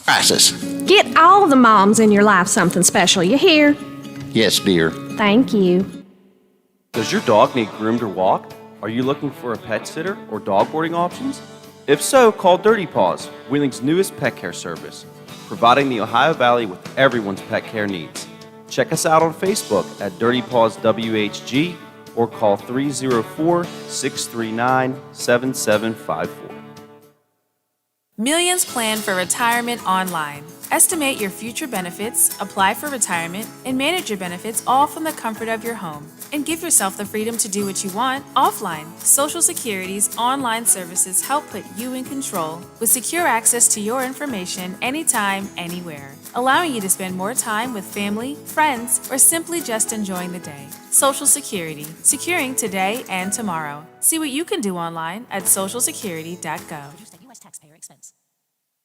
Crisis. Get all the moms in your life something special, you hear? Yes, dear. Thank you. Does your dog need groomed or walked? Are you looking for a pet sitter or dog boarding options? If so, call Dirty Paws, Wheeling's newest pet care service, providing the Ohio Valley with everyone's pet care needs. Check us out on Facebook at Dirty Paws WHG or call 304-639-7754. Millions plan for retirement online. Estimate your future benefits, apply for retirement, and manage your benefits all from the comfort of your home. And give yourself the freedom to do what you want offline. Social Security's online services help put you in control with secure access to your information anytime, anywhere, allowing you to spend more time with family, friends, or simply just enjoying the day. Social Security, securing today and tomorrow. See what you can do online at socialsecurity.gov.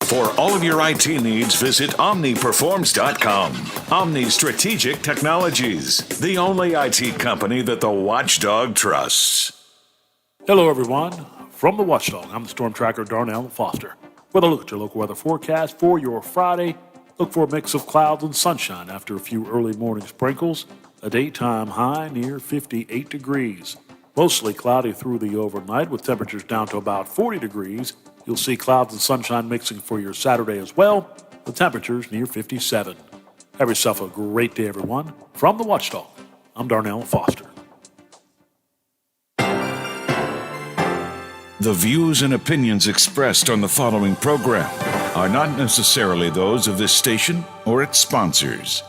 For all of your IT needs, visit OmniPerforms.com. Omni Strategic Technologies, the only IT company that the Watchdog trusts. Hello, everyone. From the Watchdog, I'm the Storm Tracker, Darnell Foster. With a look at your local weather forecast for your Friday, look for a mix of clouds and sunshine after a few early morning sprinkles. A daytime high near 58 degrees. Mostly cloudy through the overnight with temperatures down to about 40 degrees. You'll see clouds and sunshine mixing for your Saturday as well, with temperatures near 57. Have yourself a great day, everyone. From the Watchdog, I'm Darnell Foster. The views and opinions expressed on the following program are not necessarily those of this station or its sponsors.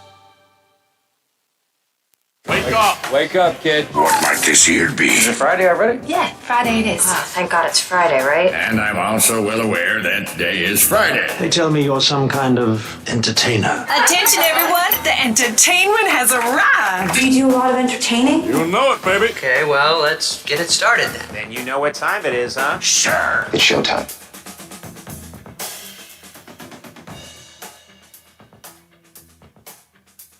Wake up! Wake up, kid. What might this year be? Is it Friday already? Yeah, Friday it is. Oh, thank God it's Friday, right? And I'm also well aware that today is Friday. They tell me you're some kind of entertainer. Attention, everyone. The entertainment has arrived. Do you do a lot of entertaining? You know it, baby. Okay, well, let's get it started then. Then you know what time it is, huh? Sure. It's showtime.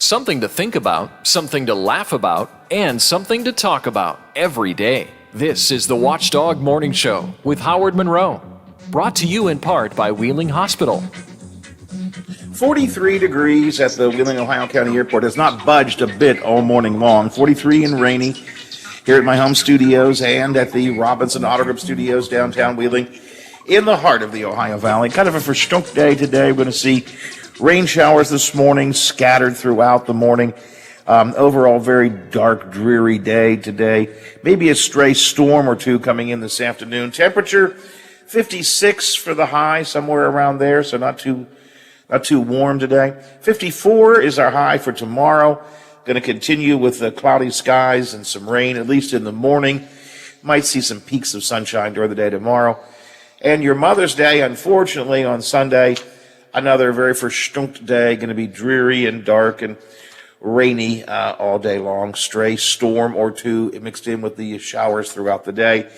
Something to think about, something to laugh about, and something to talk about every day. This is the Watchdog Morning Show with Howard Monroe. Brought to you in part by Wheeling Hospital. 43 degrees at the Wheeling, Ohio County Airport. Has not budged a bit all morning long. 43 and rainy here at my home studios and at the Robinson Auto Group Studios downtown Wheeling in the heart of the Ohio Valley. Kind of a verstunk day today. We're going to see rain showers this morning, scattered throughout the morning. Overall, very dark, dreary day today. Maybe a stray storm or two coming in this afternoon. Temperature 56 for the high, somewhere around there, so not too warm today. 54 is our high for tomorrow. Going to continue with the cloudy skies and some rain, at least in the morning. Might see some peaks of sunshine during the day tomorrow. And your Mother's Day, unfortunately, on Sunday, another very verstunk day, going to be dreary and dark and rainy all day long. Stray storm or two mixed in with the showers throughout the day.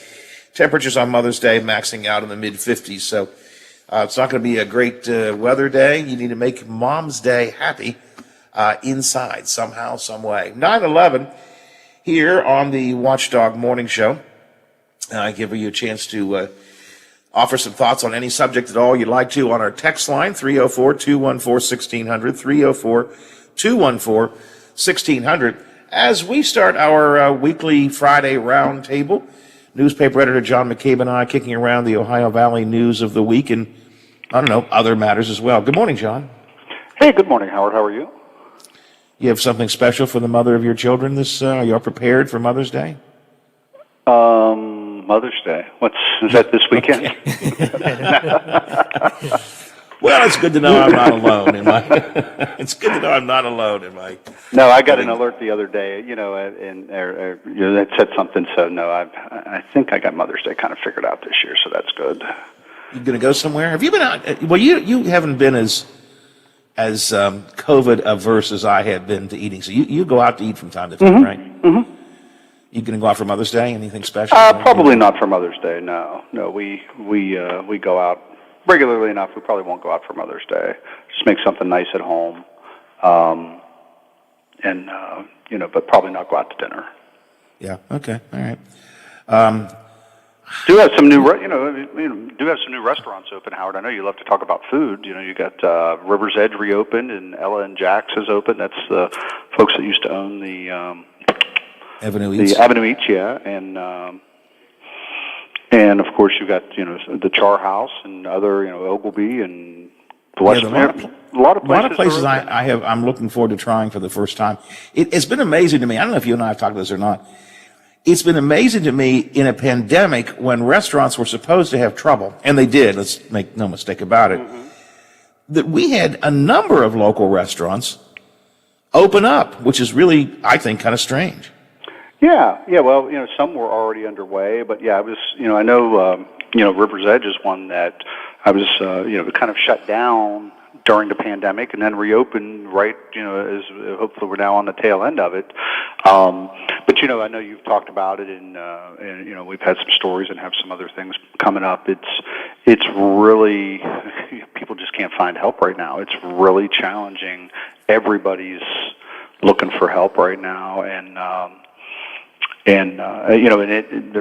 Temperatures on Mother's Day maxing out in the mid-50s, so it's not going to be a great weather day. You need to make Mom's Day happy inside somehow, some way. 9/11 here on the Watchdog Morning Show. I give you a chance to offer some thoughts on any subject at all you'd like to on our text line, 304-214-1600, 304-214-1600. As we start our weekly Friday roundtable, newspaper editor John McCabe and I kicking around the Ohio Valley news of the week and, I don't know, other matters as well. Good morning, John. Hey, good morning, Howard. How are you? You have something special for the mother of your children this, are you all prepared for Mother's Day? Mother's Day. Is that this weekend? Well, it's good to know I'm not alone in my. It's good to know I'm not alone in my. No, I got an alert the other day. That said something. So no, I think I got Mother's Day kind of figured out this year. So that's good. You gonna go somewhere? Have you been out? Well, you haven't been as COVID averse as I have been to eating. So you go out to eat from time to time, right? Mm-hmm. You gonna go out for Mother's Day? Anything special? Probably not for Mother's Day. No. We go out regularly enough. We probably won't go out for Mother's Day. Just make something nice at home, but probably not go out to dinner. Yeah. Okay. All right. Do have some new, do have some new restaurants open, Howard. I know you love to talk about food. You know, you got River's Edge reopened, and Ella and Jack's has opened. That's the folks that used to own the Avenue Eats. The Avenue Eats, yeah, and of course you've got the Char House and other Ogilvy and the West. A lot of places I'm looking forward to trying for the first time. It's been amazing to me. I don't know if you and I have talked about this or not. It's been amazing to me in a pandemic when restaurants were supposed to have trouble, and they did, let's make no mistake about it, that we had a number of local restaurants open up, which is really, I think, kind of strange. Yeah. Well, some were already underway, but yeah, I was, I know, River's Edge is one that I was, kind of shut down during the pandemic and then reopened right, as hopefully we're now on the tail end of it. But I know you've talked about it, and we've had some stories and have some other things coming up. It's really people just can't find help right now. It's really challenging. Everybody's looking for help right now, and a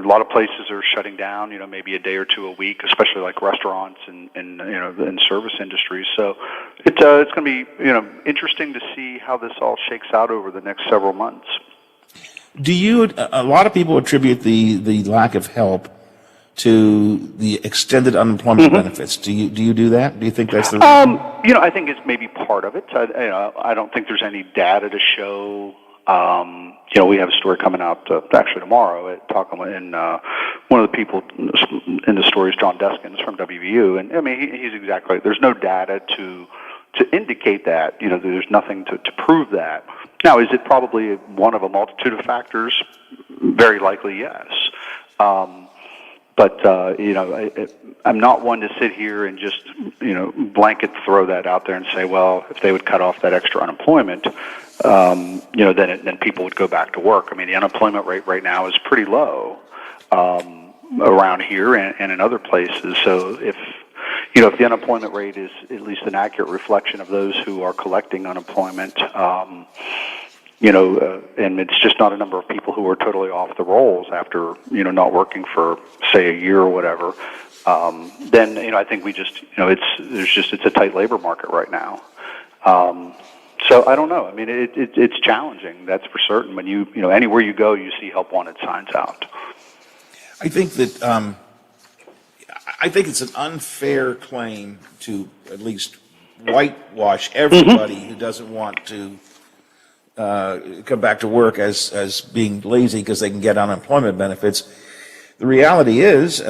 lot of places are shutting down. Maybe a day or two a week, especially like restaurants and service industries. So it's going to be interesting to see how this all shakes out over the next several months. A lot of people attribute the lack of help to the extended unemployment benefits. Do you do that? Do you think that's the reason? I think it's maybe part of it. I don't think there's any data to show. We have a story coming out actually tomorrow and one of the people in the story is John Deskins from WVU, and I mean he's exactly right. There's no data to indicate that. There's nothing to prove that. Now, is it probably one of a multitude of factors? Very likely, yes. But I'm not one to sit here and just blanket throw that out there and say, well, if they would cut off that extra unemployment, then people would go back to work. I mean, the unemployment rate right now is pretty low around here and in other places. So if the unemployment rate is at least an accurate reflection of those who are collecting unemployment, and it's just not a number of people who are totally off the rolls after not working for say a year or whatever, then I think we just it's a tight labor market right now. So I don't know. I mean, it's challenging. That's for certain. When anywhere you go, you see help wanted signs out. I think that it's an unfair claim to at least whitewash everybody who doesn't want to come back to work as being lazy because they can get unemployment benefits. The reality is,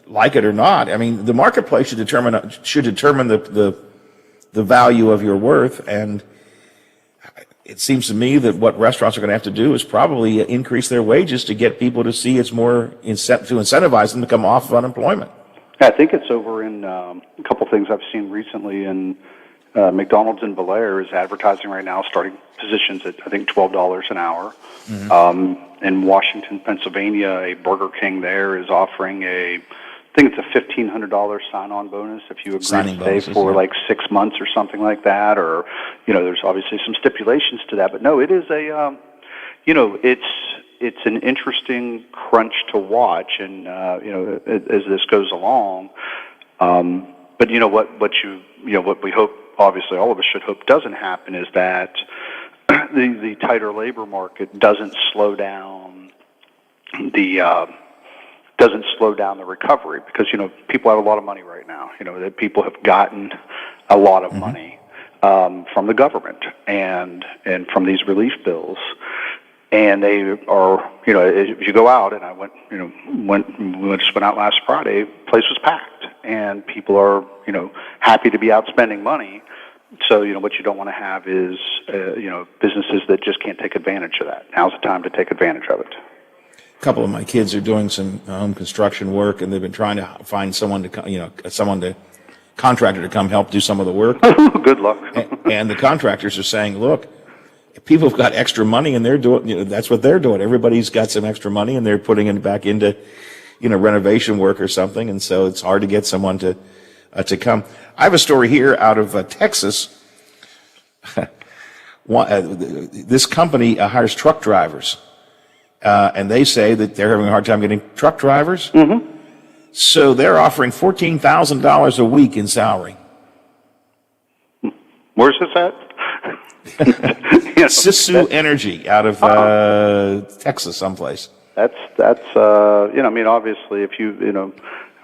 like it or not, I mean, the marketplace should determine the value of your worth, and it seems to me that what restaurants are going to have to do is probably increase their wages to get people to see it's more to incentivize them to come off of unemployment. I think it's over in a couple things I've seen recently, and McDonald's in Bel Air is advertising right now, starting positions at I think $12 an hour. In Washington, Pennsylvania, a Burger King there is offering I think it's a $1,500 sign-on bonus if you agree to stay for like 6 months or something like that. Or there's obviously some stipulations to that, but no, it is it's an interesting crunch to watch, and as this goes along. But what we hope, obviously, all of us should hope doesn't happen is that the tighter labor market doesn't slow down the recovery, because people have a lot of money right now. That people have gotten a lot of money from the government and from these relief bills. And they are, if you go out, and I just went out last Friday, the place was packed, and people are, happy to be out spending money. So, what you don't want to have is, businesses that just can't take advantage of that. Now's the time to take advantage of it. A couple of my kids are doing some home construction work, and they've been trying to find contractor to come help do some of the work. Good luck. And the contractors are saying, look, people have got extra money, and they're doing, that's what they're doing. Everybody's got some extra money, and they're putting it back into, renovation work or something. And so it's hard to get someone to come. I have a story here out of Texas. This company hires truck drivers, and they say that they're having a hard time getting truck drivers. Mm-hmm. So they're offering $14,000 a week in salary. Where's this at? Sisu Energy out of Texas, someplace. That's I mean, obviously, if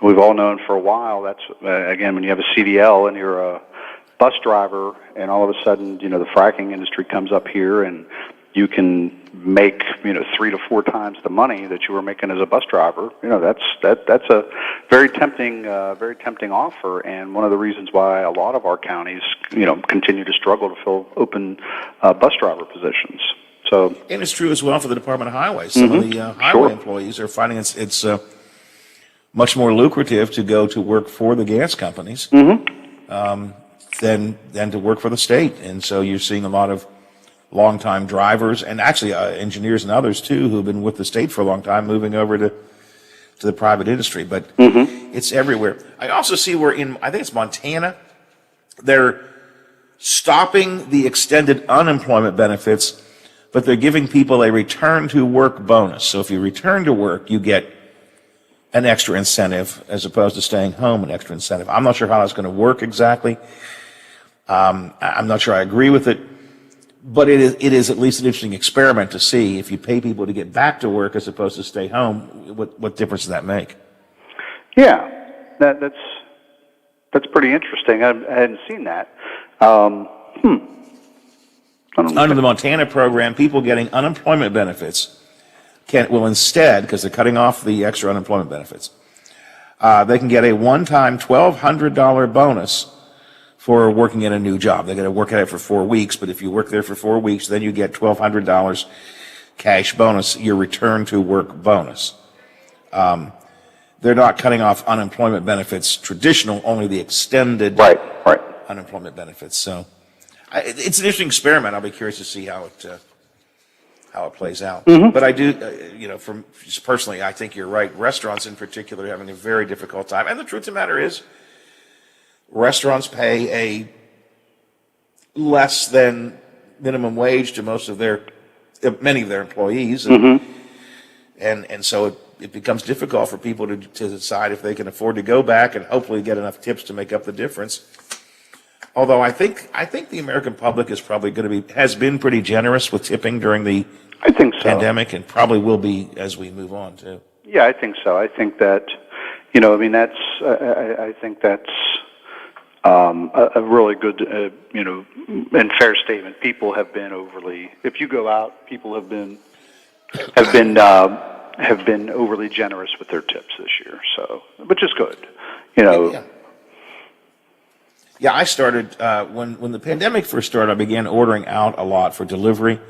we've all known for a while. That's again, when you have a CDL and you're a bus driver, and all of a sudden, the fracking industry comes up here, and you can make 3 to 4 times the money that you were making as a bus driver. That's a very tempting offer, and one of the reasons why a lot of our counties continue to struggle to fill open bus driver positions. So, and it's true as well for the Department of Highways. Some of the highway employees are finding it's much more lucrative to go to work for the gas companies than to work for the state, and so you're seeing a lot of longtime drivers and actually engineers and others too who've been with the state for a long time moving over to the private industry. But it's everywhere. I also see where I think it's Montana, they're stopping the extended unemployment benefits, but they're giving people a return to work bonus. So if you return to work, you get an extra incentive as opposed to staying home, an extra incentive. I'm not sure how that's going to work exactly. I'm not sure I agree with it. But it is at least an interesting experiment to see if you pay people to get back to work as opposed to stay home, what difference does that make? Yeah, that's pretty interesting. I hadn't seen that. Under the Montana program, people getting unemployment benefits will instead, because they're cutting off the extra unemployment benefits, they can get a one-time $1,200 bonus for working at a new job. They're going to work at it for 4 weeks, but if you work there for 4 weeks, then you get $1,200 cash bonus, your return to work bonus. They're not cutting off unemployment benefits, traditional, only the extended unemployment benefits. So it's an interesting experiment. I'll be curious to see how it plays out. But I do, from just personally, I think you're right. Restaurants in particular are having a very difficult time. And the truth of the matter is, restaurants pay a less than minimum wage to many of their employees, and so it becomes difficult for people to decide if they can afford to go back and hopefully get enough tips to make up the difference. Although I think the American public is probably has been pretty generous with tipping during the pandemic, and probably will be as we move on too. Yeah, I think so. I think that I think that's a really good, and fair statement. People have been if you go out, people have been overly generous with their tips this year. So, which is good, Yeah, I started when the pandemic first started. I began ordering out a lot for delivery.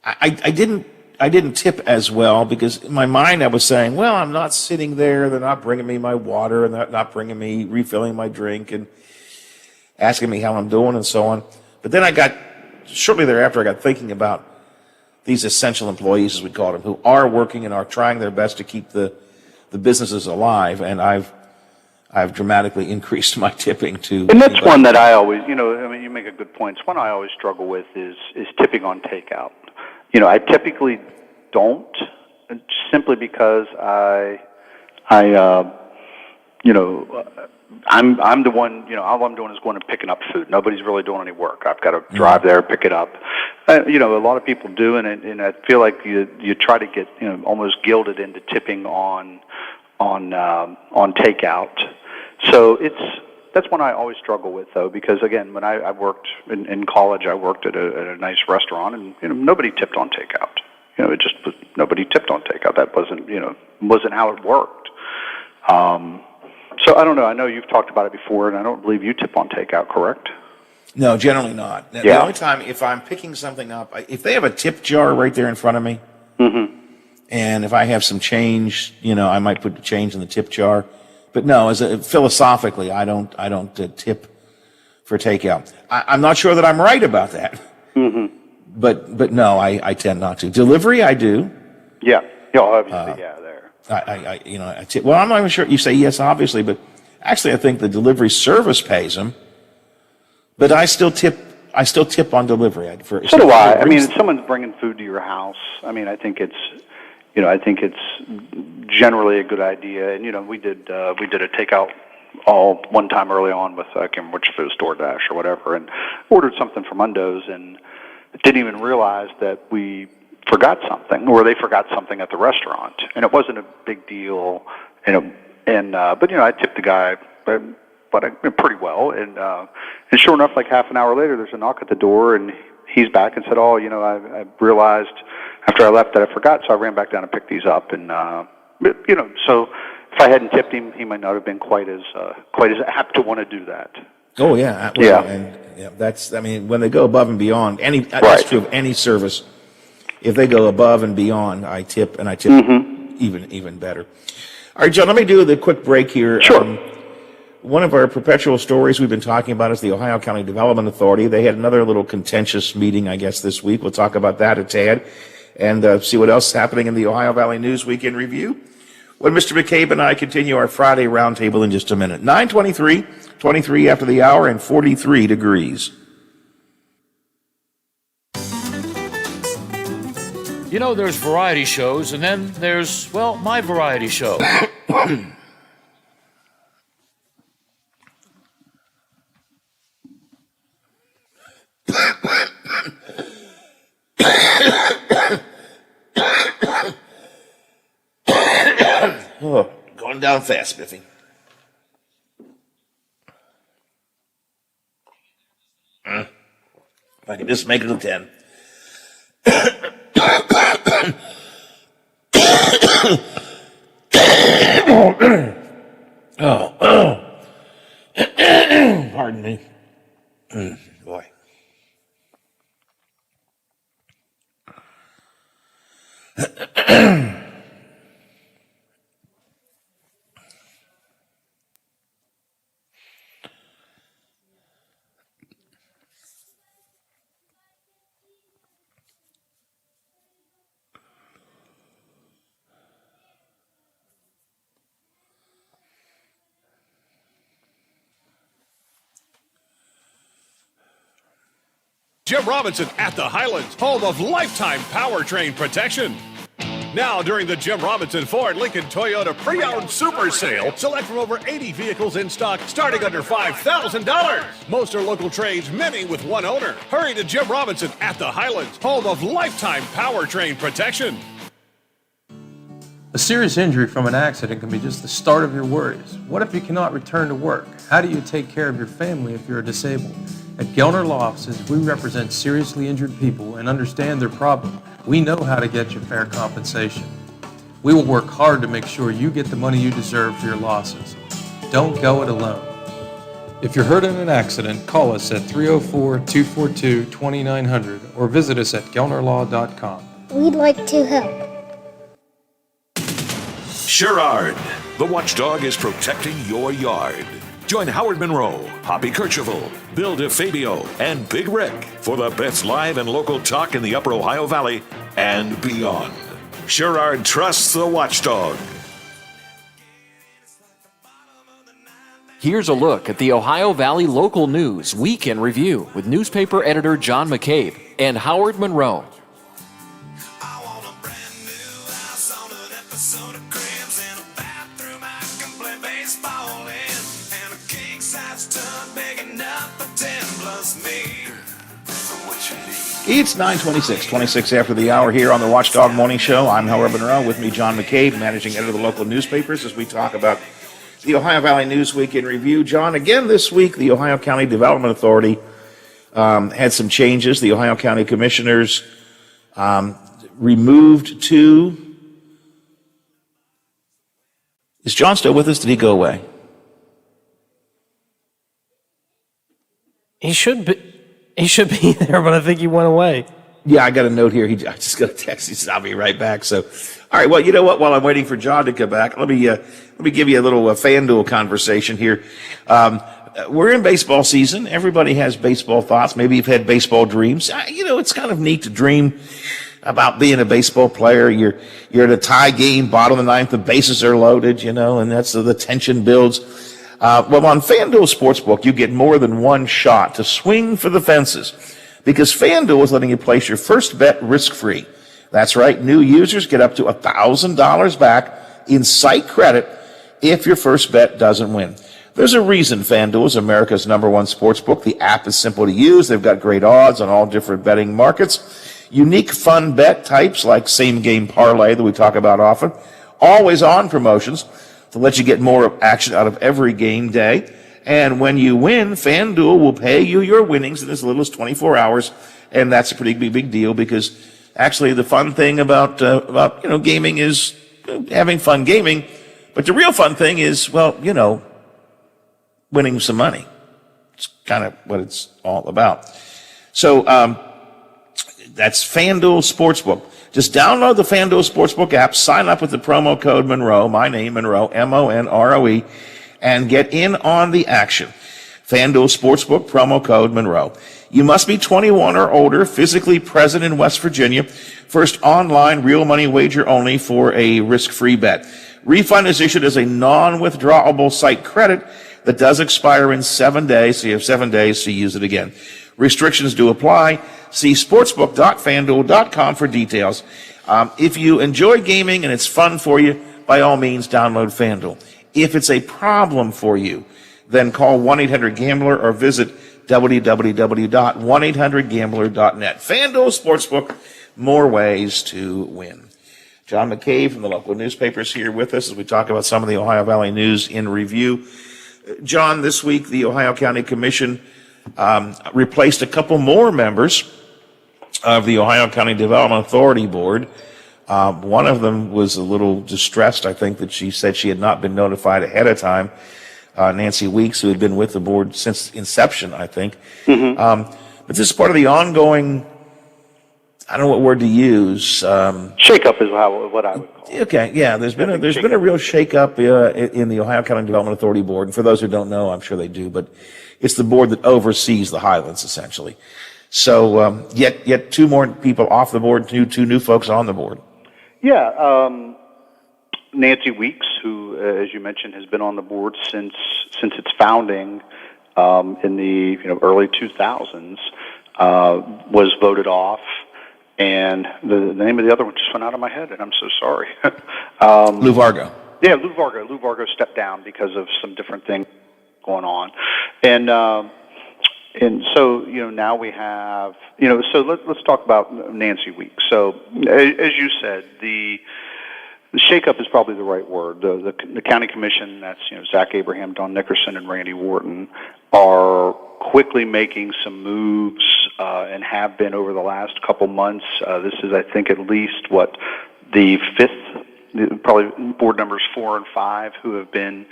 I didn't tip as well because in my mind I was saying, well, I'm not sitting there. They're not bringing me my water and they're not bringing me refilling my drink and asking me how I'm doing and so on. But then shortly thereafter, I got thinking about these essential employees, as we call them, who are working and are trying their best to keep the businesses alive. And I've dramatically increased my tipping to. And that's one that I always, you make a good point. It's one I always struggle with is tipping on takeout. I typically don't, simply because I'm the one, all I'm doing is going and picking up food. Nobody's really doing any work. I've got to drive there, pick it up. A lot of people do, and I feel like you try to get, almost gilded into tipping on takeout. So that's one I always struggle with, though, because again, when I worked in college, I worked at a nice restaurant, and nobody tipped on takeout. It just was, nobody tipped on takeout. That wasn't how it worked. So I don't know. I know you've talked about it before, and I don't believe you tip on takeout, correct? No, generally not. Yeah. The only time if I'm picking something up, if they have a tip jar right there in front of me, and if I have some change, I might put the change in the tip jar. But no, philosophically, I don't tip for takeout. I'm not sure that I'm right about that. But no, I tend not to. Delivery, I do. Yeah. Obviously, there. I tip. Well, I'm not even sure. You say yes, obviously, but actually, I think the delivery service pays them. But I still tip I still tip on delivery. So do I. I mean, if someone's bringing food to your house, I mean, I think it's generally a good idea. And we did a takeout all one time early on with I can't remember which, if it was DoorDash or whatever, and ordered something from Mundo's and didn't even realize that we forgot something, or they forgot something at the restaurant, and it wasn't a big deal. But I tipped the guy, pretty well, and sure enough, like half an hour later, there's a knock at the door, and he's back and said, "Oh, I realized after I left that I forgot, so I ran back down and picked these up." And so if I hadn't tipped him, he might not have been quite as apt to want to do that. Oh yeah, well, and that's, I mean, when they go above and beyond, that's true of any service. If they go above and beyond, I tip, and I tip even better. All right, John, let me do the quick break here. Sure. One of our perpetual stories we've been talking about is the Ohio County Development Authority. They had another little contentious meeting, I guess, this week. We'll talk about that a tad and see what else is happening in the Ohio Valley News Week in Review when Mr. McCabe and I continue our Friday roundtable in just a minute. 9:23, 23 after the hour, and 43 degrees. There's variety shows, and then there's, my variety show. Oh, going down fast, Biffy. If I can just make it a 10. Pardon me. Boy. Jim Robinson at the Highlands, home of lifetime powertrain protection. Now, during the Jim Robinson Ford Lincoln Toyota Pre-Owned Super Sale, select from over 80 vehicles in stock starting under $5,000. Most are local trades, many with one owner. Hurry to Jim Robinson at the Highlands, home of lifetime powertrain protection. A serious injury from an accident can be just the start of your worries. What if you cannot return to work? How do you take care of your family if you're disabled? At Gelner Law Offices, we represent seriously injured people and understand their problem. We know how to get you fair compensation. We will work hard to make sure you get the money you deserve for your losses. Don't go it alone. If you're hurt in an accident, call us at 304-242-2900 or visit us at gelnerlaw.com. We'd like to help. Sherrard, the watchdog, is protecting your yard. Join Howard Monroe, Hoppy Kercheval, Bill DeFabio, and Big Rick for the best live and local talk in the Upper Ohio Valley and beyond. Sherrard trusts the watchdog. Here's a look at the Ohio Valley local news week in review with newspaper editor John McCabe and Howard Monroe. It's 9:26, 26 after the hour here on the Watchdog Morning Show. I'm Howard Monroe. With me, John McCabe, managing editor of the local newspapers, as we talk about the Ohio Valley News Week in Review. John, again this week, the Ohio County Development Authority had some changes. The Ohio County Commissioners removed two. Is John still with us? Did he go away? He should be there, but I think he went away. Yeah, I got a note here. I just got a text. He said, I'll be right back. So, all right, well, you know what? While I'm waiting for John to come back, let me give you a little FanDuel conversation here. We're in baseball season. Everybody has baseball thoughts. Maybe you've had baseball dreams. It's kind of neat to dream about being a baseball player. You're at a tie game, bottom of the ninth, the bases are loaded, and that's the tension builds. Well, on FanDuel Sportsbook, you get more than one shot to swing for the fences because FanDuel is letting you place your first bet risk-free. That's right. New users get up to $1,000 back in site credit if your first bet doesn't win. There's a reason FanDuel is America's #1 sportsbook. The app is simple to use. They've got great odds on all different betting markets. Unique fun bet types like same-game parlay that we talk about often. Always on promotions to let you get more action out of every game day. And when you win, FanDuel will pay you your winnings in as little as 24 hours. And that's a pretty big deal because actually the fun thing about gaming is having fun gaming. But the real fun thing is, winning some money. It's kind of what it's all about. So that's FanDuel Sportsbook. Just download the FanDuel Sportsbook app, sign up with the promo code Monroe, my name Monroe, MONROE, and get in on the action. FanDuel Sportsbook, promo code Monroe. You must be 21 or older, physically present in West Virginia. First online real money wager only for a risk-free bet. Refund is issued as a non-withdrawable site credit that does expire in 7 days, so you have 7 days to use it again. Restrictions do apply. See sportsbook.fanduel.com for details. If you enjoy gaming and it's fun for you, by all means, download FanDuel. If it's a problem for you, then call 1-800-GAMBLER or visit www.1800gambler.net. FanDuel Sportsbook, more ways to win. John McCabe from the local newspapers here with us as we talk about some of the Ohio Valley news in review. John, this week the Ohio County Commission replaced a couple more members of the Ohio County Development Authority Board. One of them was a little distressed, I think, that she said she had not been notified ahead of time. Nancy Weeks, who had been with the board since inception, I think. But this is part of the ongoing, I don't know what word to use. Shake-up is what I would call it. Okay, yeah, there's been a real shake-up in the Ohio County Development Authority Board. And for those who don't know, I'm sure they do, but it's the board that oversees the Highlands, essentially. So yet two more people off the board, two new folks on the board. Yeah, Nancy Weeks, who, as you mentioned, has been on the board since its founding in the early 2000s, was voted off, and the name of the other one just went out of my head, and I'm so sorry. Lou Vargo. Yeah, Lou Vargo. Lou Vargo stepped down because of some different things going on, and so now we have So let's talk about Nancy Weeks. So as you said, the shake-up is probably the right word. The county commission, that's Zach Abraham, Don Nickerson, and Randy Wharton, are quickly making some moves and have been over the last couple months. This is, I think, at least the fifth, probably board members 4 and 5 who have been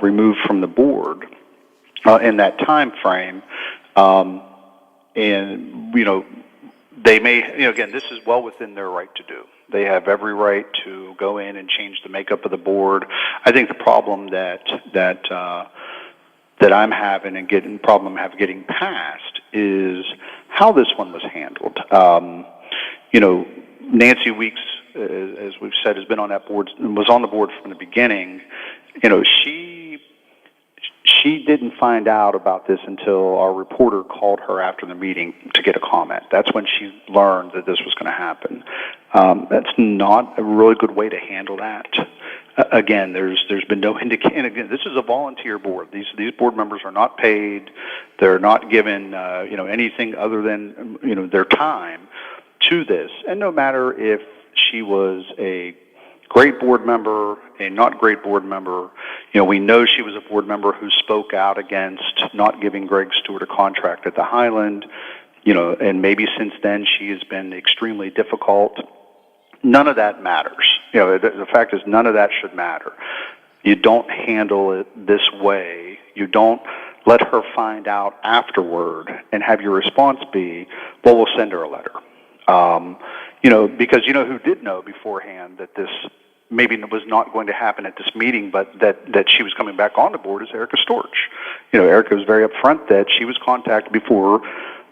removed from the board in that time frame. And they may, again, this is well within their right to do. They have every right to go in and change the makeup of the board. I think the problem that I'm having and getting past is how this one was handled. Nancy Weeks, as we've said, has been on that board and was on the board from the beginning. She didn't find out about this until our reporter called her after the meeting to get a comment. That's when she learned that this was going to happen. That's not a really good way to handle that. Again, there's been no indication. Again, this is a volunteer board. These board members are not paid. They're not given anything other than their time to this. And no matter if she was a great board member, a not great board member, we know she was a board member who spoke out against not giving Greg Stewart a contract at the Highland, and maybe since then she has been extremely difficult. None of that matters. The fact is none of that should matter. You don't handle it this way. You don't let her find out afterward and have your response be, well, we'll send her a letter. Because who did know beforehand that this maybe was not going to happen at this meeting, but that she was coming back on the board is Erica Storch. Erica was very upfront that she was contacted before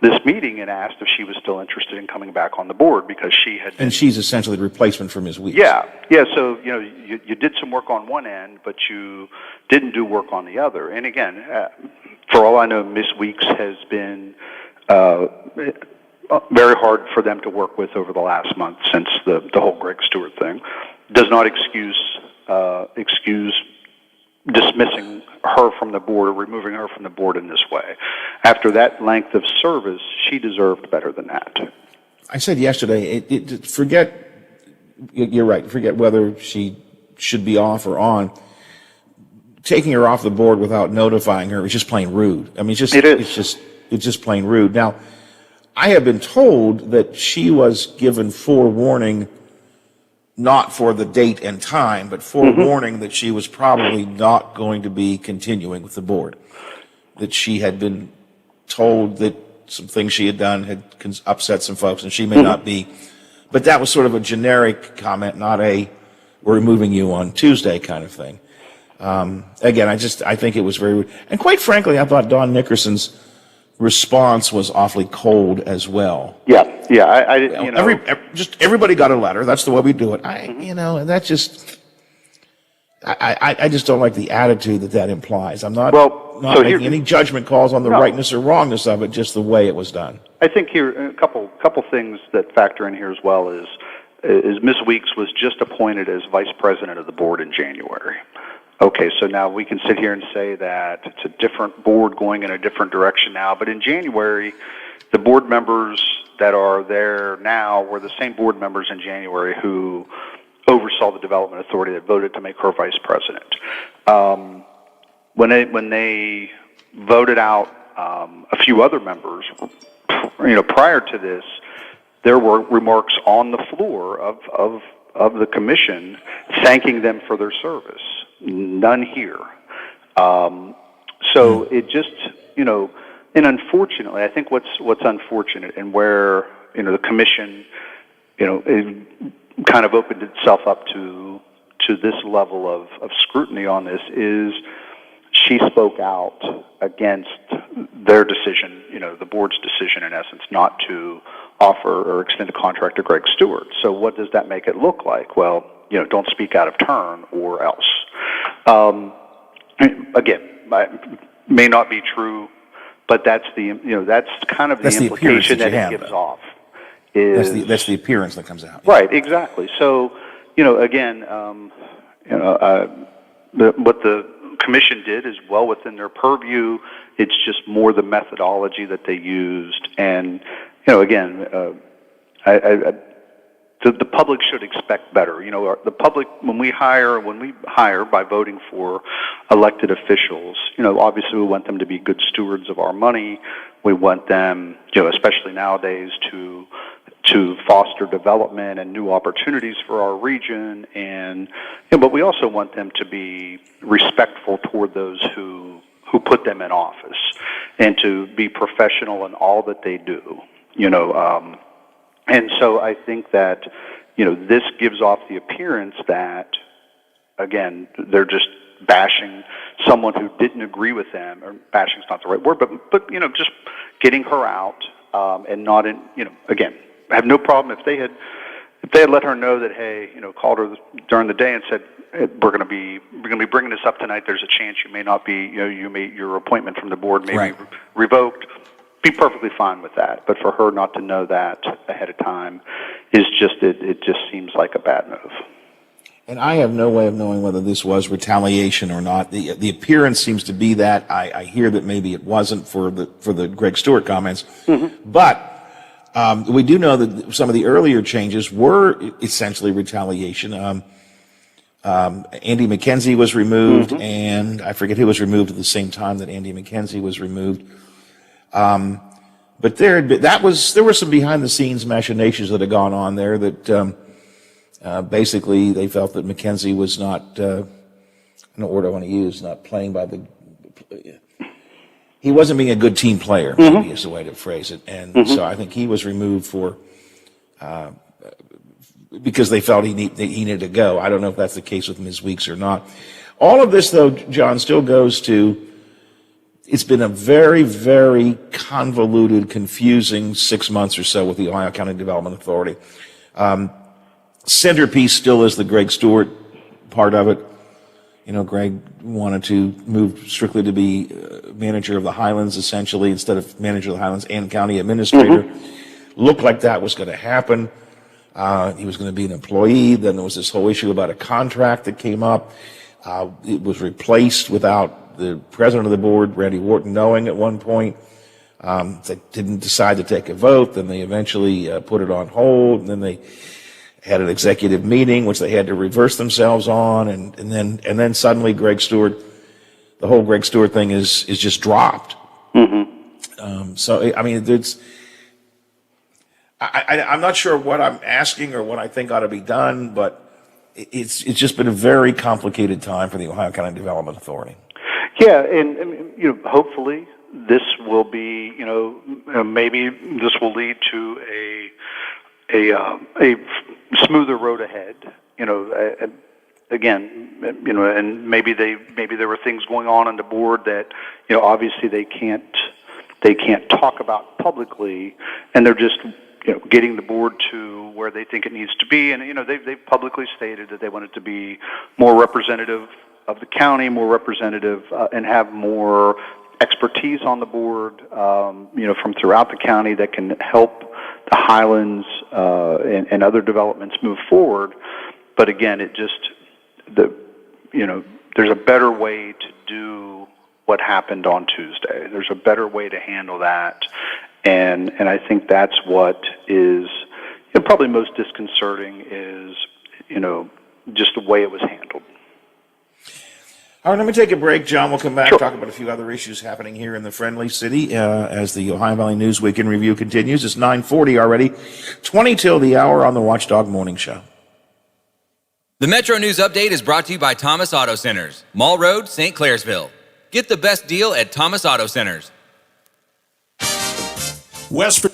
this meeting and asked if she was still interested in coming back on the board because she had been, And she's essentially the replacement for Ms. Weeks. yeah. So, you did some work on one end, but you didn't do work on the other. And again, for all I know, Ms. Weeks has been very hard for them to work with over the last month since the whole Greg Stewart thing. Does not excuse dismissing her from the board or removing her from the board in this way. After that length of service, she deserved better than that. I said yesterday, you're right, forget whether she should be off or on. Taking her off the board without notifying her is just plain rude. I mean, it's just plain rude. Now, I have been told that she was given forewarning, not for the date and time, but forewarning that she was probably not going to be continuing with the board. That she had been told that some things she had done had upset some folks, and she may not be. But that was sort of a generic comment, not a "we're removing you on Tuesday" kind of thing. Again, I think it was very rude. And quite frankly, I thought Don Nickerson's response was awfully cold as well. Yeah. Everybody got a letter. That's the way we do it. I just don't like the attitude that implies. I'm not making any judgment calls on the rightness or wrongness of it, just the way it was done. I think here a couple things that factor in here as well is Ms. Weeks was just appointed as vice president of the board in January. Okay, so now we can sit here and say that it's a different board going in a different direction now, but in January, the board members that are there now were the same board members in January who oversaw the development authority that voted to make her vice president. When they voted out a few other members, prior to this, there were remarks on the floor of the commission thanking them for their service. None here. So it just, and unfortunately, I think what's unfortunate and where, the commission, it kind of opened itself up to this level of scrutiny on this is she spoke out against their decision, the board's decision in essence, not to offer or extend a contract to Greg Stewart. So what does that make it look like? Well, don't speak out of turn or else. Again, may not be true, but that's that's kind of the implication that it gives off. That's the appearance that comes out. Right, exactly. So, again, what the commission did is well within their purview. It's just more the methodology that they used, and again, the public should expect better. The public, when we hire by voting for elected officials, obviously we want them to be good stewards of our money. We want them, especially nowadays, to foster development and new opportunities for our region, and but we also want them to be respectful toward those who put them in office, and to be professional in all that they do. And so I think that, this gives off the appearance that, again, they're just bashing someone who didn't agree with them, or bashing's not the right word, but just getting her out, and not in, again, I have no problem if they had let her know that, hey, called her during the day and said, we're going to be bringing this up tonight. There's a chance you may not be, your appointment from the board may be revoked. Be perfectly fine with that, but for her not to know that ahead of time is just it just seems like a bad move. And I have no way of knowing whether this was retaliation or not. The appearance seems to be that. I hear that maybe it wasn't for the Greg Stewart comments, but we do know that some of the earlier changes were essentially retaliation. Andy McKenzie was removed, and I forget who was removed at the same time that Andy McKenzie was removed. But there were some behind the scenes machinations that had gone on there that basically they felt that McKenzie was not, I don't know what word I want to use, not playing by he wasn't being a good team player, maybe is the way to phrase it. And so I think he was removed because they felt he needed to go. I don't know if that's the case with Ms. Weeks or not. All of this, though, John, still goes to, it's been a very, very convoluted, confusing 6 months or so with the Ohio County Development Authority. Centerpiece still is the Greg Stewart part of it. You know, Greg wanted to move strictly to be manager of the Highlands, essentially, instead of manager of the Highlands and county administrator. Looked like that was going to happen. He was going to be an employee. Then there was this whole issue about a contract that came up. It was replaced without the president of the board, Randy Wharton, knowing at one point. They didn't decide to take a vote. Then they eventually put it on hold. And then they had an executive meeting, which they had to reverse themselves on. And then suddenly Greg Stewart, the whole Greg Stewart thing is just dropped. So, I mean, I'm not sure what I'm asking or what I think ought to be done, but it's just been a very complicated time for the Ohio County Development Authority. Yeah, and you know, hopefully this will be, you know, maybe this will lead to a smoother road ahead. You know, again, you know, and maybe there were things going on the board that, you know, obviously they can't talk about publicly, and they're just, you know, getting the board to where they think it needs to be. And, you know, they've publicly stated that they want it to be more representative of the county, more representative, and have more expertise on the board, you know, from throughout the county that can help the Highlands and other developments move forward. But again, you know, there's a better way to do what happened on Tuesday. There's a better way to handle that. And I think that's what is, you know, probably most disconcerting is, you know, just the way it was handled. All right, let me take a break, John. We'll come back and talk about a few other issues happening here in the Friendly City as the Ohio Valley News Week in Review continues. It's 9:40 already, 20 till the hour on the Watchdog Morning Show. The Metro News Update is brought to you by Thomas Auto Centers, Mall Road, St. Clairsville. Get the best deal at Thomas Auto Centers. West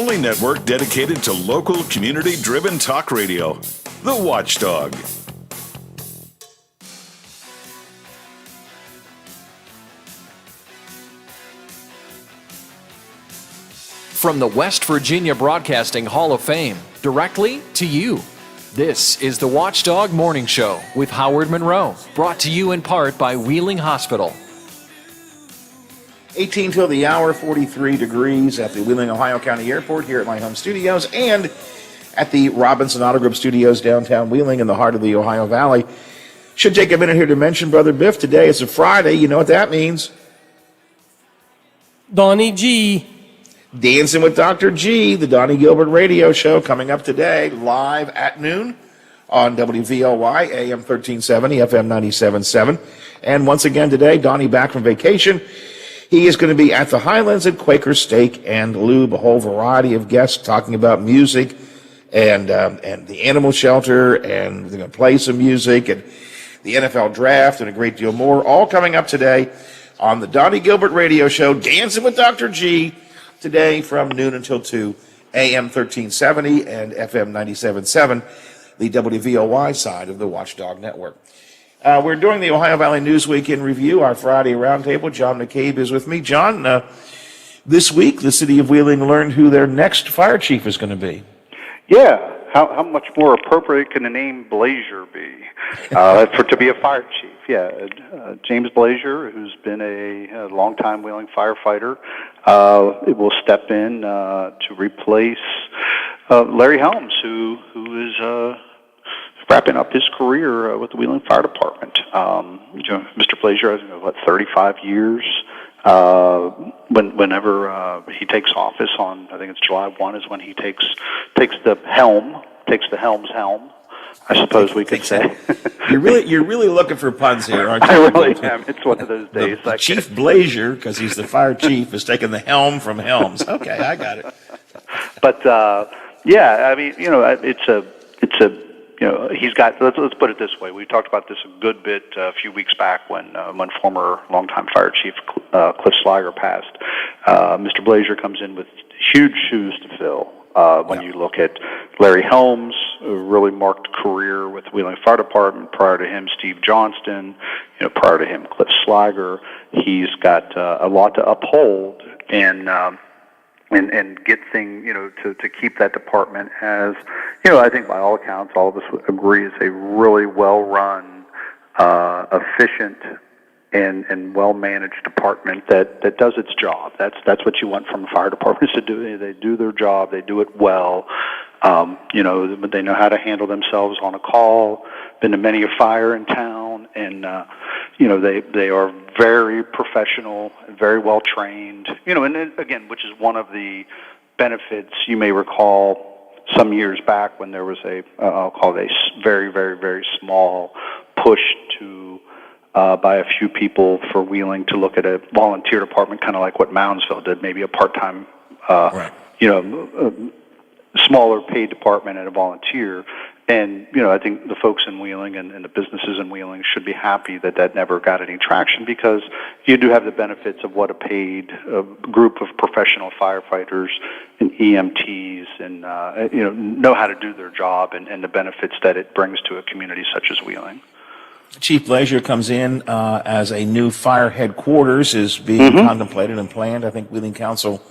only network dedicated to local community-driven talk radio. The Watchdog. From the West Virginia Broadcasting Hall of Fame, directly to you. This is the Watchdog Morning Show with Howard Monroe, brought to you in part by Wheeling Hospital. 18 till the hour, 43 degrees at the Wheeling, Ohio County Airport here at my home studios and at the Robinson Auto Group Studios downtown Wheeling in the heart of the Ohio Valley. Should take a minute here to mention Brother Biff. Today is a Friday. You know what that means. Donnie G. Dancing with Dr. G, the Donnie Gilbert radio show coming up today live at noon on WVLY, AM 1370, FM 97.7. And once again today, Donnie back from vacation. He is going to be at the Highlands at Quaker Steak and Lube, a whole variety of guests talking about music and the animal shelter, and they're going to play some music and the NFL draft and a great deal more, all coming up today on the Donnie Gilbert radio show, Dancing with Dr. G, today from noon until 2, AM 1370 and FM 97.7, the WVOY side of the Watchdog Network. We're doing the Ohio Valley News Week in Review, our Friday roundtable. John McCabe is with me. John, this week the city of Wheeling learned who their next fire chief is going to be. Yeah, how much more appropriate can the name Blazier be to be a fire chief? Yeah, James Blazier, who's been a longtime Wheeling firefighter, will step in to replace Larry Helms, who is wrapping up his career with the Wheeling Fire Department. Mr. Blazier has 35 years. Whenever he takes office on, I think it's July 1 is when he takes the helm's helm, I suppose we could say. You're really looking for puns here, aren't you? I really am. It's one of those days. The Chief Blazier, because he's the fire chief, is taking the helm from Helms. Okay, I got it. But yeah, I mean, it's a. He's got. Let's put it this way. We talked about this a good bit a few weeks back when former longtime fire chief Cliff Slager passed. Mr. Blazier comes in with huge shoes to fill. When you look at Larry Helms, a really marked career with the Wheeling Fire Department. Prior to him, Steve Johnston. Prior to him, Cliff Slager. He's got a lot to uphold and get things, to keep that department as, I think by all accounts, all of us would agree is a really well-run, efficient, and well-managed department that does its job. That's what you want from fire departments to do. They do their job. They do it well. They know how to handle themselves on a call. Been to many a fire in town, and they are very professional, very well trained. And then, again, which is one of the benefits you may recall some years back when there was I'll call it a very, very, very small push to by a few people for Wheeling to look at a volunteer department, kind of like what Moundsville did, maybe a part-time, smaller paid department and a volunteer. And, I think the folks in Wheeling and the businesses in Wheeling should be happy that never got any traction, because you do have the benefits of what a paid group of professional firefighters and EMTs and, know how to do their job and the benefits that it brings to a community such as Wheeling. Chief Blazier comes in as a new fire headquarters is being contemplated and planned. I think Wheeling Council,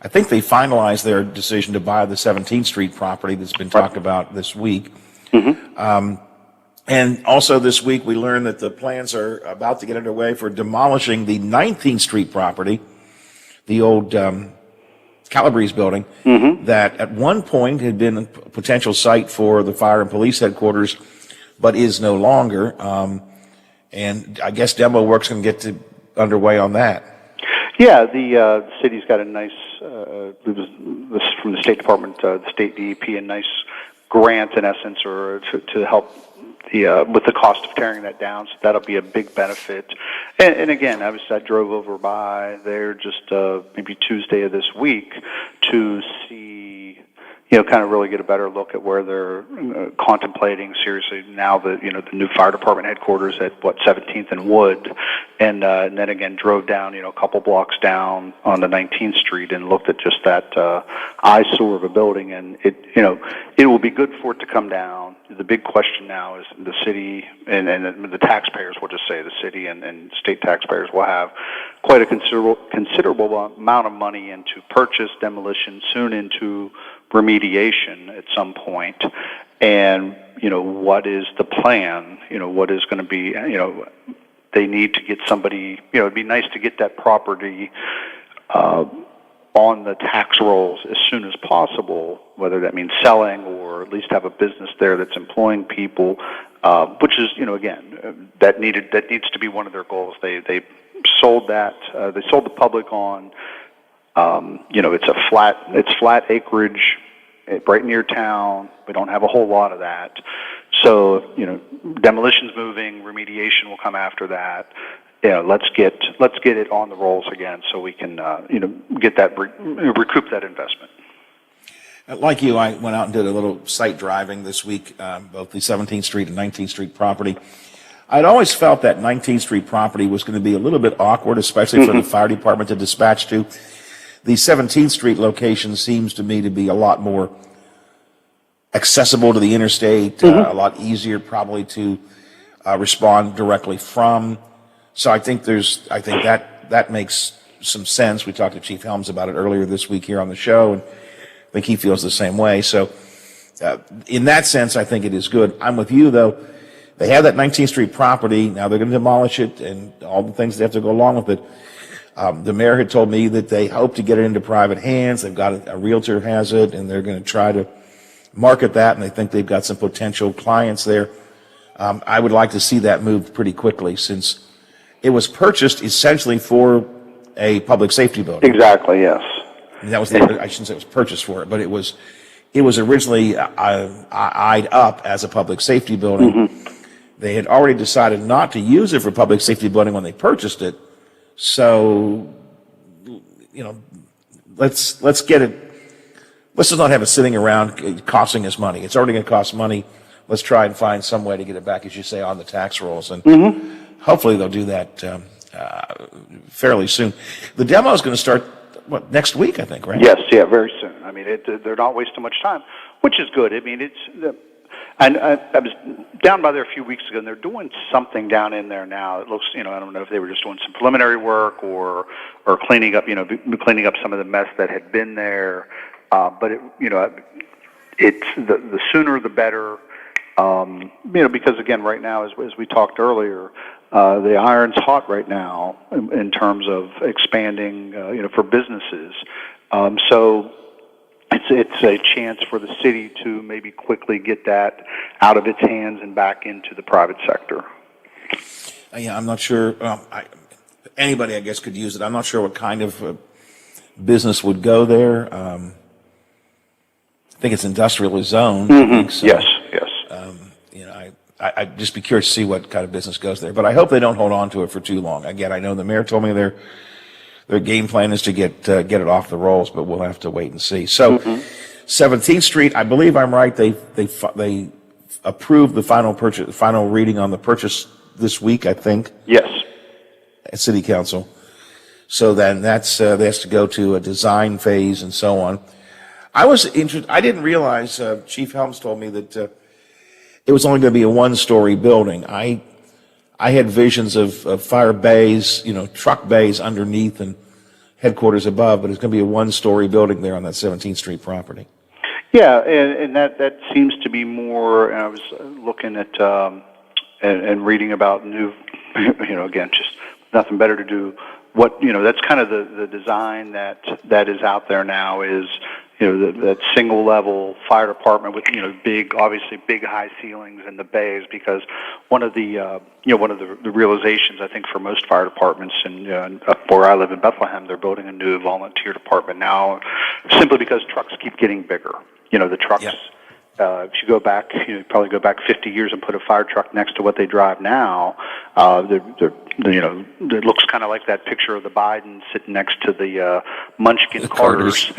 I think they finalized their decision to buy the 17th Street property that's been talked about this week. And also this week we learned that the plans are about to get underway for demolishing the 19th Street property, the old Calabrese building, that at one point had been a potential site for the fire and police headquarters, but is no longer. And I guess demo work's going to get underway on that. Yeah, the city's got a nice, this from the State Department, the State DEP, a nice grant in essence, or to help with the cost of tearing that down. So that'll be a big benefit. And again, I drove over by there just maybe Tuesday of this week to see, kind of really get a better look at where they're contemplating seriously now the the new fire department headquarters at 17th and Wood, and then again drove down a couple blocks down on the 19th Street and looked at just that eyesore of a building, and it will be good for it to come down. The big question now is the city and the taxpayers. We'll just say the city and state taxpayers will have quite a considerable amount of money into purchase, demolition, soon into remediation at some point. And what is the plan? What is going to be? They need to get somebody. It'd be nice to get that property on the tax rolls as soon as possible, whether that means selling or at least have a business there that's employing people, which is, again, that needs to be one of their goals. They sold that. They sold the public on, it's flat acreage right near town. We don't have a whole lot of that. So, demolition's moving, remediation will come after that. Let's get it on the rolls again so we can, get that, recoup that investment. Like you, I went out and did a little site driving this week, both the 17th Street and 19th Street property. I'd always felt that 19th Street property was going to be a little bit awkward, especially for the fire department to dispatch to. The 17th Street location seems to me to be a lot more accessible to the interstate, a lot easier probably to respond directly from. So I think that makes some sense. We talked to Chief Helms about it earlier this week here on the show, and I think he feels the same way. So in that sense, I think it is good. I'm with you, though. They have that 19th Street property. Now they're going to demolish it and all the things that have to go along with it. The mayor had told me that they hope to get it into private hands. They've got a realtor has it, and they're going to try to market that, and they think they've got some potential clients there. I would like to see that moved pretty quickly, since it was purchased essentially for a public safety building. Exactly, yes. And that was I shouldn't say it was purchased for it, but it was originally eyed up as a public safety building. They had already decided not to use it for public safety building when they purchased it. So, let's get it. Let's just not have it sitting around costing us money. It's already going to cost money. Let's try and find some way to get it back, as you say, on the tax rolls. And hopefully they'll do that fairly soon. The demo is going to start, next week, I think, right? Yes, yeah, very soon. I mean, they're not wasting much time, which is good. I mean, and I was down by there a few weeks ago, and they're doing something down in there now. It looks, I don't know if they were just doing some preliminary work or cleaning up, cleaning up some of the mess that had been there. But it's the sooner the better. Because again, right now, as we talked earlier, the iron's hot right now in terms of expanding, for businesses. So it's a chance for the city to maybe quickly get that out of its hands and back into the private sector. Yeah, I'm not sure. Anybody, I guess, could use it. I'm not sure what kind of business would go there. I think it's industrially zoned. I think so. Yes. I'd just be curious to see what kind of business goes there. But I hope they don't hold on to it for too long. Again, I know the mayor told me their game plan is to get it off the rolls, but we'll have to wait and see. So, 17th Street, I believe I'm right. They approved the final reading on the purchase this week, I think. Yes. At City Council. So then that has to go to a design phase and so on. I was interested. I didn't realize Chief Helms told me that it was only going to be a one-story building. I had visions of fire bays, truck bays underneath and headquarters above, but it's going to be a one-story building there on that 17th Street property. Yeah, and that seems to be more. And I was looking at and reading about new, again, just nothing better to do. That's kind of the design that is out there now is. That single level fire department with obviously big high ceilings in the bays, because one of the realizations I think for most fire departments and up where I live in Bethlehem, they're building a new volunteer department now, simply because trucks keep getting bigger. The trucks. Yeah. If you go back, probably go back 50 years and put a fire truck next to what they drive now, it looks kind of like that picture of the Biden sitting next to the Munchkin Carters.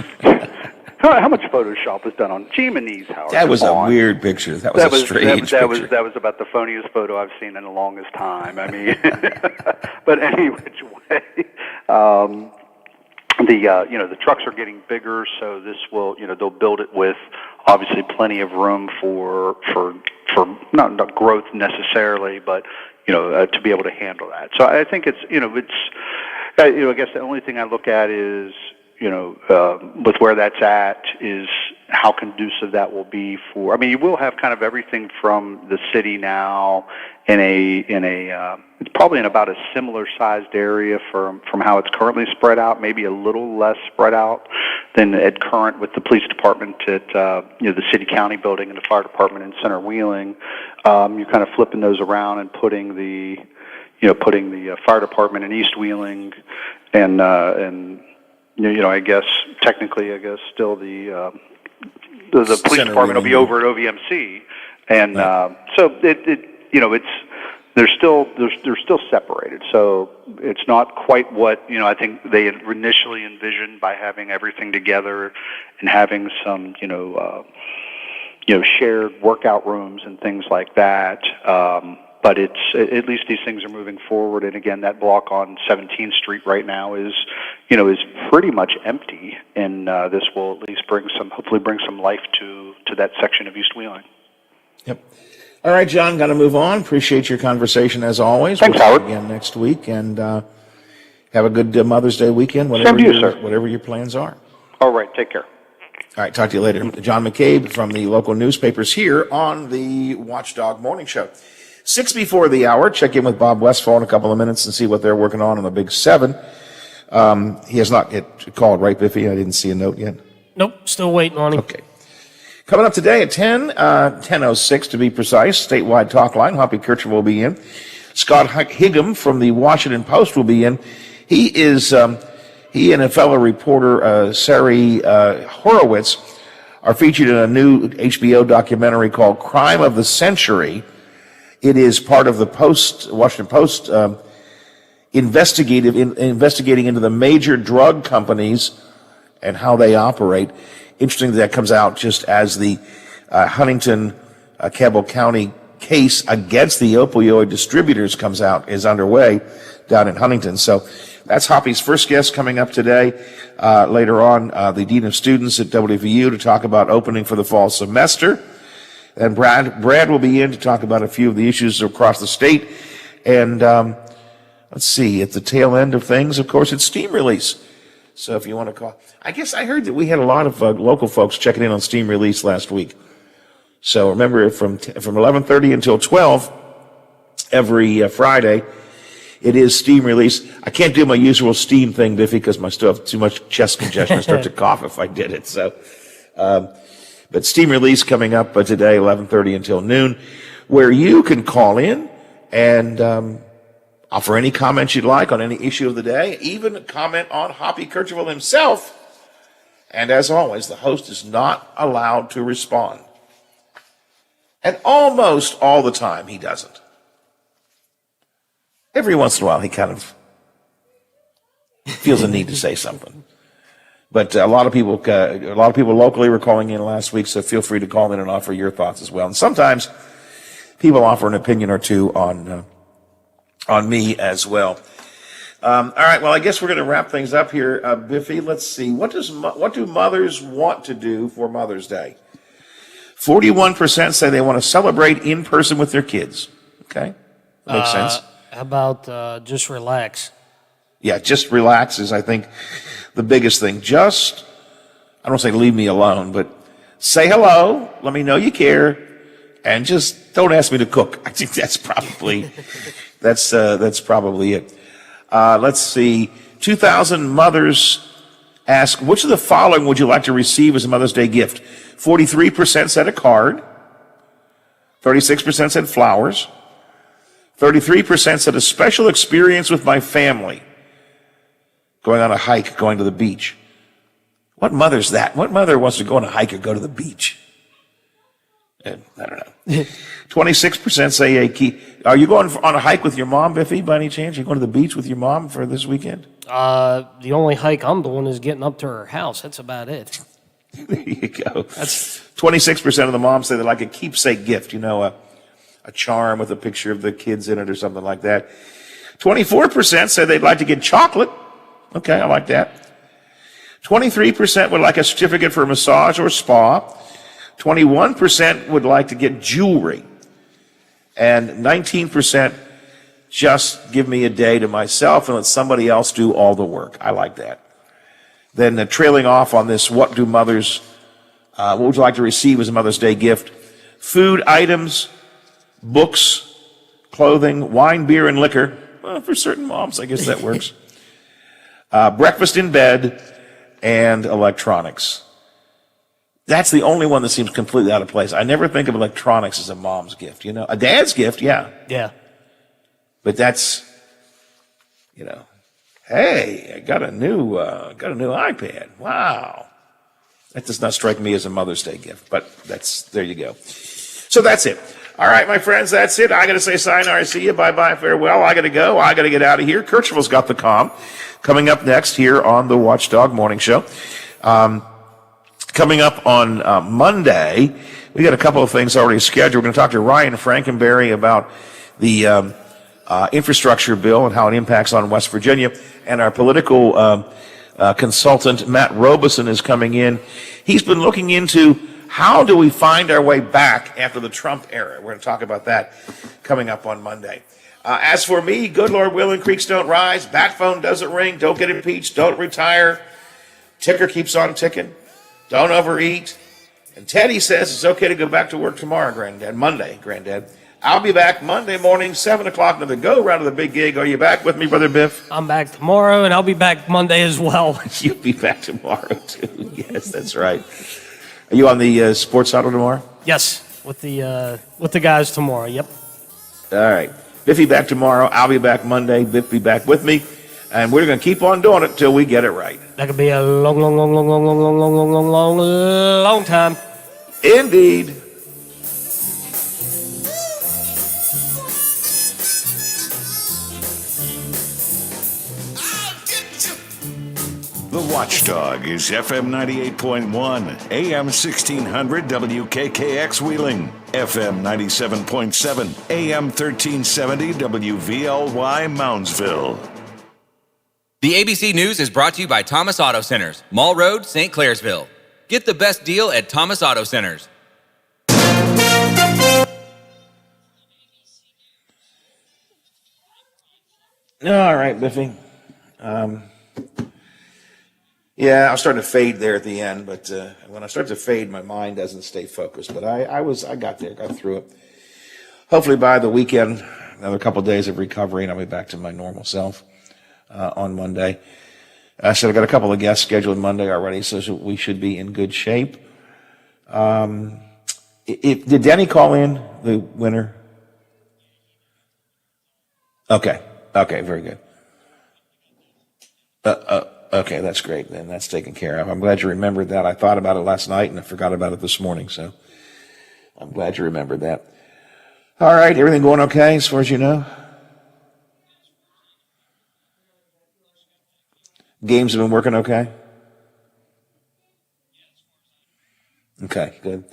How much Photoshop was done on Jimini's house? That was a weird picture. That was a strange picture. That was about the phoniest photo I've seen in the longest time. I mean, but any which way, the trucks are getting bigger, so this will, they'll build it with obviously plenty of room for not growth necessarily, but to be able to handle that. So I think it's I guess the only thing I look at is with where that's at is how conducive that will be for. I mean, you will have kind of everything from the city now in a it's probably in about a similar sized area from how it's currently spread out, maybe a little less spread out than at current with the police department at the city county building and the fire department in Center Wheeling. You're kind of flipping those around and putting the fire department in East Wheeling and I guess technically, still the police Center department will be over at OVMC, and so it's they're still separated. So it's not quite what I think they had initially envisioned by having everything together and having some shared workout rooms and things like that. But it's at least these things are moving forward, and again, that block on 17th Street right now is pretty much empty, and this will at least hopefully bring some life to that section of East Wheeling. Yep. All right, John, got to move on. Appreciate your conversation as always. Thanks, we'll Howard. Again next week, and have a good Mother's Day weekend. Same to you, sir. Whatever your plans are. All right, take care. All right, talk to you later. John McCabe from the local newspapers here on the Watchdog Morning Show. 6 before the hour, check in with Bob Westfall in a couple of minutes and see what they're working on the Big 7. He has not yet called, right, Biffy? I didn't see a note yet. Nope, still waiting on him. Okay. Coming up today at 10:06 to be precise, statewide talk line. Hoppy Kircher will be in. Scott Higgum from the Washington Post will be in. He and a fellow reporter, Sari Horowitz, are featured in a new HBO documentary called Crime of the Century. It is part of the Washington Post investigating into the major drug companies and how they operate. Interesting that comes out just as the Huntington, Cabell County case against the opioid distributors is underway down in Huntington. So that's Hoppy's first guest coming up today. Later on, the Dean of Students at WVU to talk about opening for the fall semester. And Brad will be in to talk about a few of the issues across the state. And let's see, at the tail end of things, of course, it's steam release. So if you want to call, I guess I heard that we had a lot of local folks checking in on steam release last week. So remember, from 11:30 until 12 every Friday, it is steam release. I can't do my usual steam thing, Biffy, because I still have too much chest congestion. I start to cough if I did it. So, but steam release coming up today, 11:30 until noon, where you can call in and offer any comments you'd like on any issue of the day, even comment on Hoppy Kirchhoff himself. And as always, the host is not allowed to respond. And almost all the time, he doesn't. Every once in a while, he kind of feels a need to say something. But a lot of people locally were calling in last week, so feel free to call in and offer your thoughts as well. And sometimes people offer an opinion or two on me as well. All right, well, I guess we're going to wrap things up here, Biffy. Let's see. What do mothers want to do for Mother's Day? 41% say they want to celebrate in person with their kids. Okay, makes sense. How about just relax? Yeah, just relax is, I think, the biggest thing. Just, I don't say leave me alone, but say hello, let me know you care, and just don't ask me to cook. I think that's probably it. Let's see. 2,000 mothers ask, which of the following would you like to receive as a Mother's Day gift? 43% said a card. 36% said flowers. 33% said a special experience with my family. Going on a hike, going to the beach. What mother's that? What mother wants to go on a hike or go to the beach? I don't know. 26% say are you going on a hike with your mom, Biffy, by any chance? You going to the beach with your mom for this weekend? The only hike I'm doing is getting up to her house. That's about it. There you go. That's 26% of the moms say they like a keepsake gift, a charm with a picture of the kids in it or something like that. 24% said they'd like to get chocolate. Okay, I like that. 23% would like a certificate for a massage or spa. 21% would like to get jewelry. And 19% just give me a day to myself and let somebody else do all the work. I like that. Then trailing off on this, what would you like to receive as a Mother's Day gift? Food items, books, clothing, wine, beer, and liquor. Well, for certain moms, I guess that works. Breakfast in bed, and electronics. That's the only one that seems completely out of place. I never think of electronics as a mom's gift, A dad's gift, yeah. Yeah. But that's, hey, I got a new iPad. Wow. That does not strike me as a Mother's Day gift, but there you go. So that's it. All right, my friends, that's it. I got to say sayonara, see you, bye-bye, farewell. I got to go. I got to get out of here. Kirchhoff's got the comm. Coming up next here on the Watchdog Morning Show. Coming up on Monday, we got a couple of things already scheduled. We're going to talk to Ryan Frankenberry about the infrastructure bill and how it impacts on West Virginia. And our political consultant, Matt Robeson, is coming in. He's been looking into how do we find our way back after the Trump era. We're going to talk about that coming up on Monday. As for me, good Lord willing, creeks don't rise, bat phone doesn't ring, don't get impeached, don't retire, ticker keeps on ticking, don't overeat. And Teddy says it's okay to go back to work tomorrow, Monday, Granddad. I'll be back Monday morning, 7 o'clock, another go-round of the big gig. Are you back with me, Brother Biff? I'm back tomorrow, and I'll be back Monday as well. You'll be back tomorrow, too. Yes, that's right. Are you on the Sports Huddle tomorrow? Yes, with the guys tomorrow, yep. All right. Biffy back tomorrow. I'll be back Monday. Biff be back with me. And we're going to keep on doing it till we get it right. That could be a long time. Indeed. The Watchdog is FM 98.1, AM 1600 WKKX Wheeling, FM 97.7, AM 1370 WVLY Moundsville. The ABC News is brought to you by Thomas Auto Centers, Mall Road, St. Clairsville. Get the best deal at Thomas Auto Centers. All right, Biffy. Yeah, I was starting to fade there at the end, but when I start to fade, my mind doesn't stay focused. But I got there, got through it. Hopefully by the weekend, another couple of days of recovery, and I'll be back to my normal self on Monday. I said I got a couple of guests scheduled Monday already, so we should be in good shape. Did Denny call in, the winner? Okay, very good. Okay, that's great. Then that's taken care of. I'm glad you remembered that. I thought about it last night and I forgot about it this morning, so I'm glad you remembered that. All right, everything going okay as far as you know? Games have been working okay? Okay, good.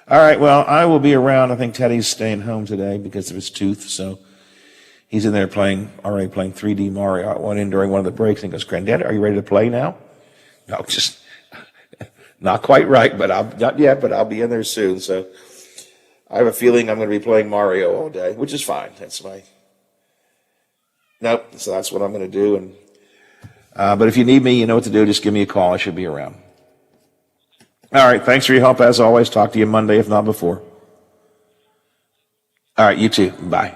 All right, well, I will be around. I think Teddy's staying home today because of his tooth, so he's in there already playing 3D Mario. I went in during one of the breaks and he goes, Granddad, are you ready to play now? No, just not quite right, not yet, but I'll be in there soon. So I have a feeling I'm going to be playing Mario all day, which is fine. So that's what I'm going to do. And but if you need me, you know what to do. Just give me a call. I should be around. All right. Thanks for your help as always. Talk to you Monday, if not before. All right. You too. Bye.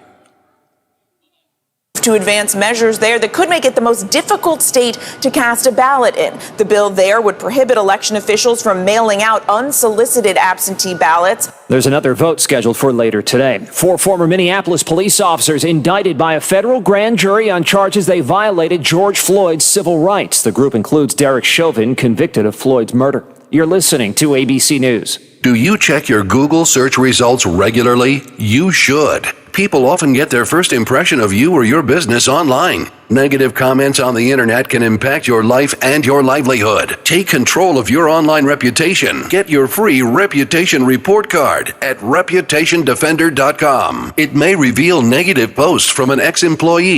To advance measures there that could make it the most difficult state to cast a ballot in. The bill there would prohibit election officials from mailing out unsolicited absentee ballots. There's another vote scheduled for later today. 4 former Minneapolis police officers indicted by a federal grand jury on charges they violated George Floyd's civil rights. The group includes Derek Chauvin, convicted of Floyd's murder. You're listening to ABC News. Do you check your Google search results regularly? You should. People often get their first impression of you or your business online. Negative comments on the internet can impact your life and your livelihood. Take control of your online reputation. Get your free reputation report card at reputationdefender.com. It may reveal negative posts from an ex-employee